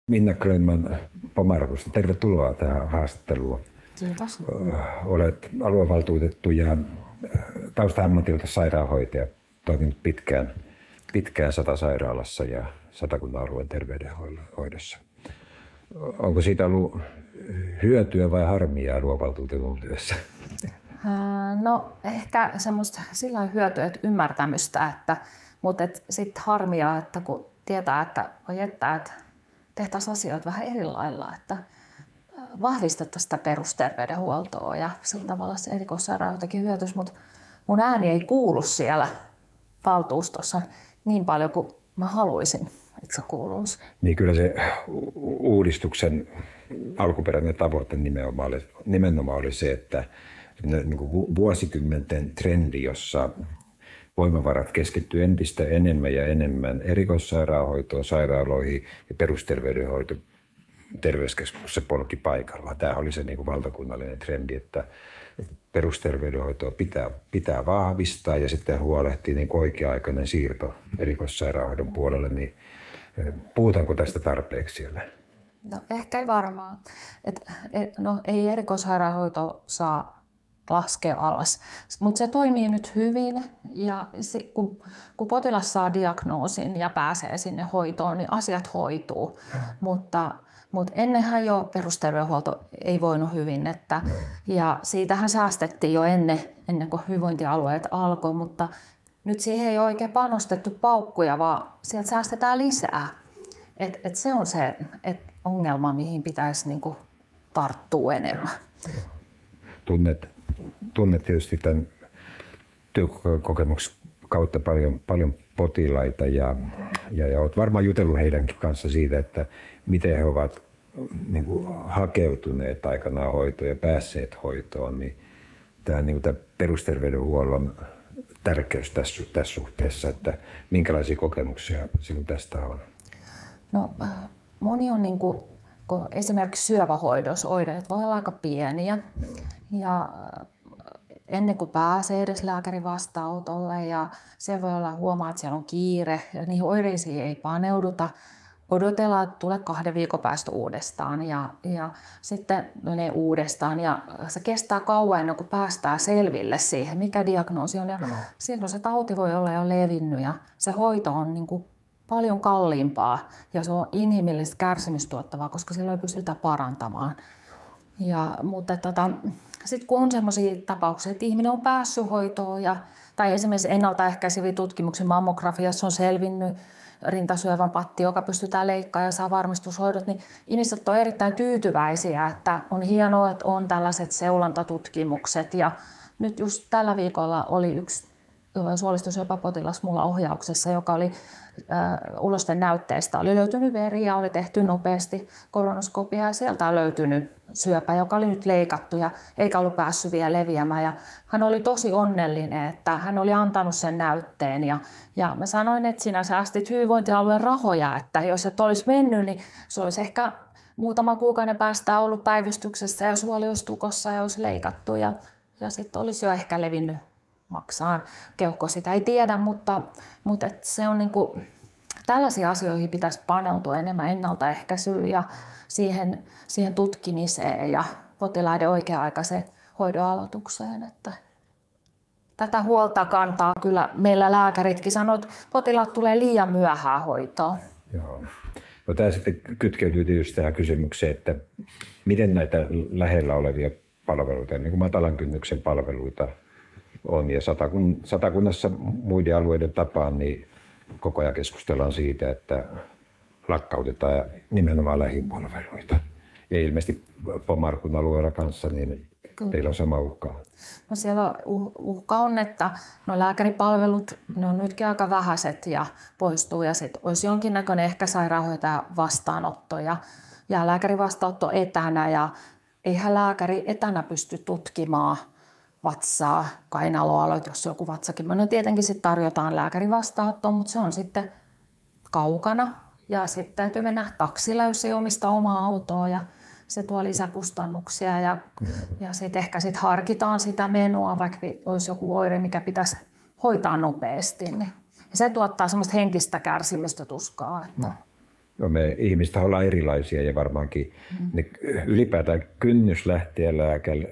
Minna Grönman Pomarkusta, tervetuloa tähän haastatteluun. Kiitos. Olet aluevaltuutettu ja tausta-ammatilta sairaanhoitaja, toiminut pitkään Satasairaalassa ja Satakunnan alueen terveydenhoidossa. Onko siitä ollut hyötyä vai harmia aluevaltuutetun työssä? No ehkä semmoista sillä on hyötyä, että ymmärtämystä, mutta sitten harmia, että kun tietää, että tehtäisiin asioita vähän eri lailla, että vahvistettaisiin sitä perusterveydenhuoltoa ja sillä tavalla se erikoissairaanhoitokin hyötyisi, mutta mun ääni ei kuulu siellä valtuustossa niin paljon kuin mä haluaisin, että se kuuluisi. Niin kyllä se uudistuksen alkuperäinen tavoite nimenomaan oli se, että niin kuin vuosikymmenten trendi, jossa voimavarat keskittyy entistä enemmän ja enemmän erikoissairaanhoitoon, sairaaloihin ja perusterveydenhoito terveyskeskuksessa polki paikalla. Tämä oli se niin kuin valtakunnallinen trendi, että perusterveydenhoitoa pitää vahvistaa ja sitten huolehtii niin oikea-aikainen siirto erikoissairaanhoidon puolelle. Niin puhutaanko tästä tarpeeksi siellä? No ehkä ei varmaan. No, ei erikoissairaanhoito saa laskea alas, mutta se toimii nyt hyvin ja kun potilas saa diagnoosin ja pääsee sinne hoitoon, niin asiat hoituu. Mutta ennenhän jo perusterveydenhuolto ei voinut hyvin, ja siitähän säästettiin jo ennen kuin hyvinvointialueet alkoi, mutta nyt siihen ei ole oikein panostettu paukkuja, vaan sieltä säästetään lisää. Se on se ongelma, mihin pitäisi niinku tarttua enemmän. Tunnet tietysti tämän työkokemuksen kautta paljon potilaita ja olet varmaan jutellut heidänkin kanssa siitä, että miten he ovat niin kuin hakeutuneet aikanaan hoitoon ja päässeet hoitoon. Niin tämä perusterveydenhuollon tärkeys tässä suhteessa, että minkälaisia kokemuksia sinun tästä on? No, moni on kun esimerkiksi syöpähoidossa oireet voi olla aika pieniä ja ennen kuin pääsee edes lääkärin vastaanotolle ja se voi olla huomaa, että siellä on kiire ja niihin oireisiin ei paneuduta. Odotellaan, että tulee 2 viikon päästä uudestaan ja sitten menee uudestaan ja se kestää kauan ennen kuin päästään selville siihen, mikä diagnoosi on. Ja silloin se tauti voi olla jo levinnyt ja se hoito on paljon kalliimpaa ja se on inhimillistä kärsimystuottavaa, koska silloin ei pystytä parantamaan. Mutta sitten kun on sellaisia tapauksia, että ihminen on päässyt hoitoon tai esimerkiksi ennaltaehkäiseviä tutkimuksia mammografiassa on selvinnyt rintasyövän patti, joka pystytään leikkaamaan ja saa varmistushoidot, niin ihmiset on erittäin tyytyväisiä, että on hienoa, että on tällaiset seulantatutkimukset. Ja nyt just tällä viikolla oli yksi suolistosyöpäpotilas mulla ohjauksessa, joka oli ulosten näytteestä. Oli löytynyt veriä, oli tehty nopeasti kolonoskopia ja sieltä on löytynyt syöpä, joka oli nyt leikattu ja eikä ollut päässyt vielä leviämään. Ja hän oli tosi onnellinen, että hän oli antanut sen näytteen ja mä sanoin, että sinä säästit hyvinvointialueen rahoja, että jos et olisi mennyt, niin se olisi ehkä muutama kuukauden päästä ollut päivystyksessä ja suoli olisi tukossa ja olisi leikattu ja sitten olisi jo ehkä levinnyt maksaa keuhko, sitä ei tiedä, mutta se on tällaisiin asioihin pitäisi paneutua enemmän ennaltaehkäisyyn ja siihen tutkimiseen ja potilaiden oikea-aikaiseen hoidon aloitukseen. Että tätä huolta kantaa kyllä meillä lääkäritkin sanoo, että potilaat tulee liian myöhään hoitoon. Joo. No, tämä sitten kytkeytyy tietysti tähän kysymykseen, että miten näitä lähellä olevia palveluita, niin kuin matalan kynnyksen palveluita on. Ja Satakunnassa muiden alueiden tapaan niin koko ajan keskustellaan siitä, että lakkautetaan nimenomaan lähipalveluita. Ja ilmeisesti Pomarkun alueella kanssa niin teillä on sama uhka. No siellä uhka on, että lääkäripalvelut ne on nytkin aika vähäiset ja poistuu ja sitten olisi jonkinnäköinen ehkä sairaanhoitajan vastaanotto ja lääkärin vastaanotto etänä ja eihän lääkäri etänä pysty tutkimaan vatsaa, kainaloalueet, jos joku vatsakin. No tietenkin sitten tarjotaan lääkärin vastaanottoa, mutta se on sitten kaukana ja sitten täytyy mennä taksilla, jos ei omista omaa autoa ja se tuo lisäkustannuksia ja sitten ehkä harkitaan sitä menoa, vaikka olisi joku oire, mikä pitäisi hoitaa nopeasti. Niin. Ja se tuottaa semmoista henkistä kärsimystä tuskaa. Että. No me ihmistä ollaan erilaisia ja varmaankin ylipäätään kynnys lähteä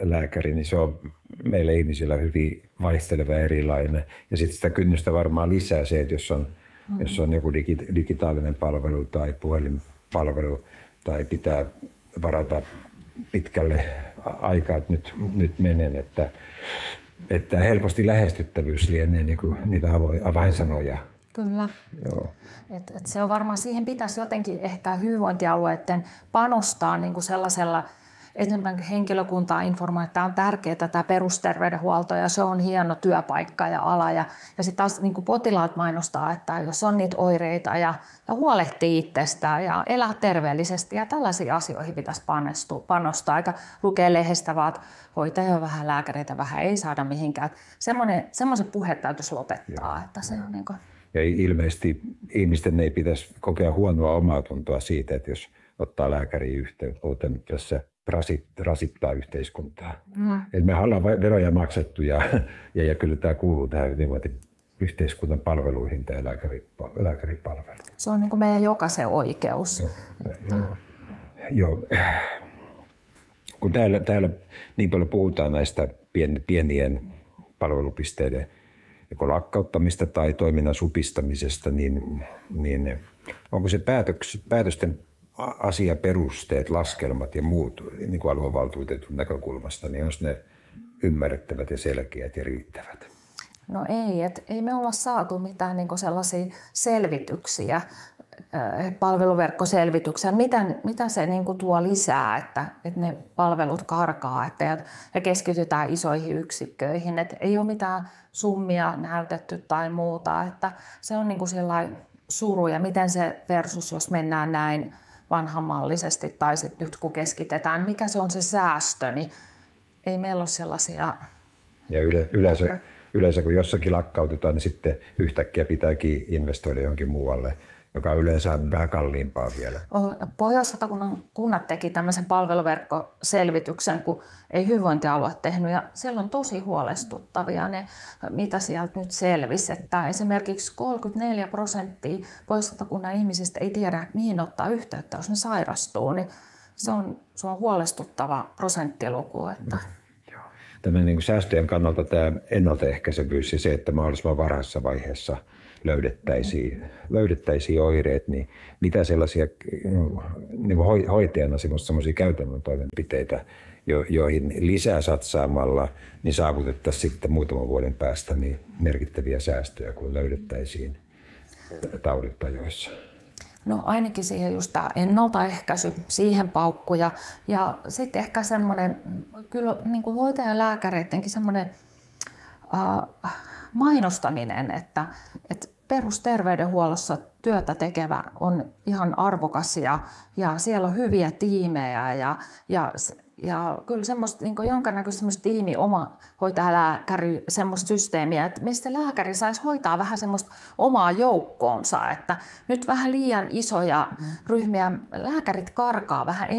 lääkäriin, niin se on meillä ihmisillä hyvin vaihteleva erilainen. Ja sitten sitä kynnystä varmaan lisää se, että jos on joku digitaalinen palvelu tai puhelinpalvelu tai pitää varata pitkälle aikaa, että nyt menen, että helposti lähestyttävyys lienee niin kuin niitä avainsanoja. Kyllä. Joo. Et se on varmaan, siihen pitäisi jotenkin ehkä hyvinvointialueiden panostaa niin kuin sellaisella, esimerkiksi henkilökuntaa informoida, että tämä on tärkeää, tämä perusterveydenhuolto ja se on hieno työpaikka ja ala. Ja sitten taas niin kuin potilaat mainostaa, että jos on niitä oireita ja huolehtii itsestään ja elää terveellisesti ja tällaisiin asioihin pitäisi panostaa. Eikä lukea lehdestä vaan, että hoitajia on vähän, lääkäreitä vähän, ei saada mihinkään. Semmoisen puheet täytyisi lopettaa. Että se on niin kuin... Ja ilmeisesti ihmisten ei pitäisi kokea huonoa omaatuntoa siitä, että jos ottaa lääkäriin yhteyttä, jos se rasittaa yhteiskuntaa. Et me ollaan veroja maksettu ja kyllä tämä kuuluu tähän yhteiskunnan palveluihin, tämä lääkäripalvelu. Se on niin kuin meidän jokaisen oikeus. Joo. Kun täällä niin paljon puhutaan näistä pienien palvelupisteiden joko lakkauttamista tai toiminnan supistamisesta, niin onko se päätösten asiaperusteet, laskelmat ja muut niin kuin aluevaltuutetun näkökulmasta, niin onko ne ymmärrettävät ja selkeät ja riittävät? No ei me olla saatu mitään niin kuin sellaisia selvityksiä, palveluverkkoselvityksiä, mitä se niin kuin tuo lisää, että ne palvelut karkaa ja keskitytään isoihin yksikköihin. Että ei ole mitään summia näytetty tai muuta. Että se on niin kuin sellainen suru ja miten se versus, jos mennään näin vanhanmallisesti tai sitten nyt kun keskitetään, mikä se on se säästö, niin ei meillä ole sellaisia... Ja yleensä kun jossakin lakkautetaan, niin sitten yhtäkkiä pitääkin investoida johonkin muualle, joka yleensä on vähän kalliimpaa vielä. Pohjois-Satakunnan kunnat teki tämmöisen palveluverkkoselvityksen, kun ei hyvinvointialue tehnyt, ja siellä on tosi huolestuttavia ne, mitä sieltä nyt selvisi. Että esimerkiksi 34% Pohjois-Satakunnan ihmisistä ei tiedä, mihin ottaa yhteyttä, jos ne sairastuu, niin se on huolestuttava prosenttiluku. Että... Tämän niin kuin säästöjen kannalta tämä ennaltaehkäisevyys ja se, että mahdollisimman varhaisessa vaiheessa löydettäisiin oireet, niin mitä sellaisia niin hoitajana sellaisia käytännön toimenpiteitä, joihin lisää satsaamalla, niin saavutettaisiin sitten muutaman vuoden päästä niin merkittäviä säästöjä, kun löydettäisiin taudit ajoissa? No ainakin siihen just tämä ennaltaehkäisy, siihen paukkuja ja sitten ehkä semmoinen, kyllä niin kuin hoitajan lääkäreidenkin semmoinen mainostaminen, että perusterveydenhuollossa työtä tekevä on ihan arvokas ja siellä on hyviä tiimejä ja kyllä semmoista niin kuin jonkinnäköistä semmoista tiimi oma hoitajalääkäri semmoista systeemiä, että mistä lääkäri saisi hoitaa vähän semmoista omaa joukkoonsa, että nyt vähän liian isoja ryhmiä lääkärit karkaa vähän,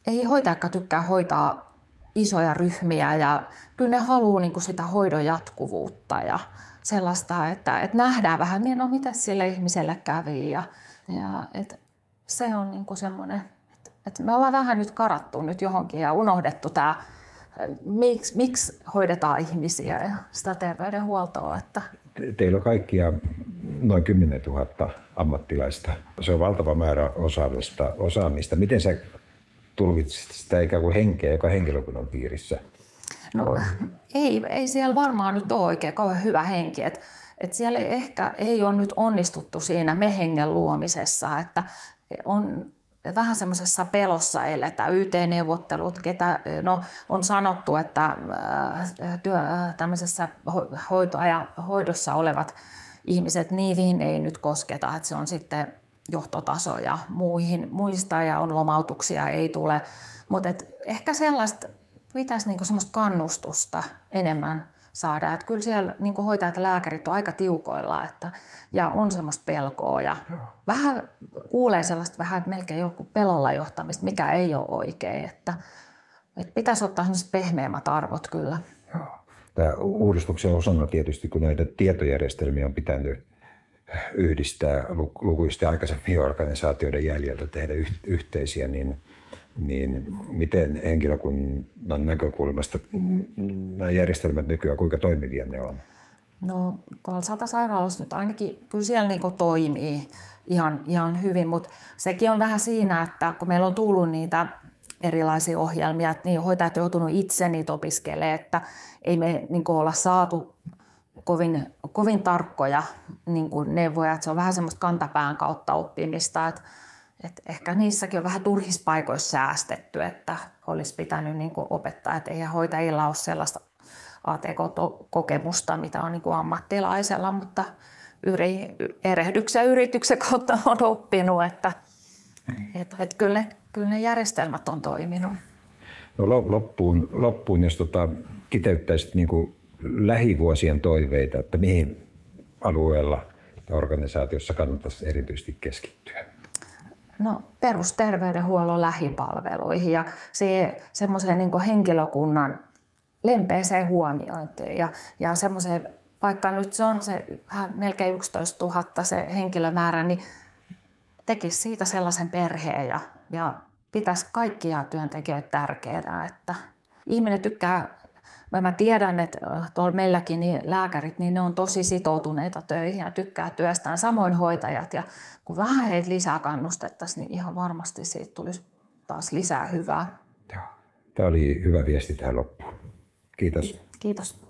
ei hoitajakaan tykkää hoitaa isoja ryhmiä ja kyllä ne haluaa niin kuin sitä hoidon jatkuvuutta ja sellaista, että nähdään vähän, no mitä sille ihmiselle kävi ja että se on niin kuin semmoinen, että me ollaan vähän nyt karattu nyt johonkin ja unohdettu tämä, miksi hoidetaan ihmisiä ja sitä terveydenhuoltoa. Että... Teillä on kaikkia noin 10 000 ammattilaista. Se on valtava määrä osaamista. Miten sä tulkitsit sitä ikään kuin henkeä, joka henkilökunnan piirissä? No, ei siellä varmaan nyt ole oikein kauhean hyvä henki. Että siellä ehkä ei ole nyt onnistuttu siinä me-hengen luomisessa. Että on vähän semmoisessa pelossa eletään. YT-neuvottelut, on sanottu, että tämmöisessä hoidossa olevat ihmiset, niihin ei nyt kosketa. Että se on sitten johtotaso ja muista ja on lomautuksia, ei tule. Mutta ehkä sellaista pitäisi niinku semmoista kannustusta enemmän saada. Että kyllä siellä niinku hoitajat ja lääkärit on aika tiukoilla ja on semmoista pelkoa. Ja vähän kuulee sellaista vähän, että melkein joku pelolla johtamista, mikä ei ole oikein. Että pitäisi ottaa sellaiset pehmeämmät arvot kyllä. Tämä uudistuksen osana tietysti, kun näitä tietojärjestelmiä on pitänyt yhdistää lukuisten aikaisempien organisaatioiden jäljiltä, tehdä yhteisiä, niin miten henkilökunnan näkökulmasta nämä järjestelmät nykyään, kuinka toimivia ne on? No tuolla Satasairaalassa nyt ainakin kyllä siellä niin kuin toimii ihan hyvin, mutta sekin on vähän siinä, että kun meillä on tullut niitä erilaisia ohjelmia, että niin hoitajat on joutunut itse niitä opiskelemaan, että ei me niin kuin olla saatu kovin tarkkoja niin kuin neuvoja, että se on vähän semmoista kantapään kautta oppimista, että ehkä niissäkin on vähän turhissa paikoissa säästetty, että olisi pitänyt niin kuin opettaa, että eihän hoitajilla ole sellaista ATK-kokemusta, mitä on niin kuin ammattilaisella, mutta erehdyksen yrityksen kautta on oppinut, että kyllä ne järjestelmät on toiminut. No loppuun jos kiteyttäisit niin kuin lähivuosien toiveita, että mihin alueella ja organisaatiossa kannattaisi erityisesti keskittyä? No, perusterveydenhuollon lähipalveluihin ja semmoiseen niin kuin henkilökunnan lempeeseen huomiointiin ja semmoiseen, vaikka nyt se on se melkein 11 000 se henkilömäärä, niin tekisi siitä sellaisen perheen ja pitäisi kaikkia työntekijöitä tärkeänä, että ihminen tykkää. Mä tiedän, että tuolla meilläkin niin lääkärit, niin ne on tosi sitoutuneita töihin ja tykkää työstään, samoin hoitajat. Ja kun vähän heitä lisää kannustettaisiin, niin ihan varmasti siitä tulisi taas lisää hyvää. Tämä oli hyvä viesti tähän loppuun. Kiitos. Kiitos.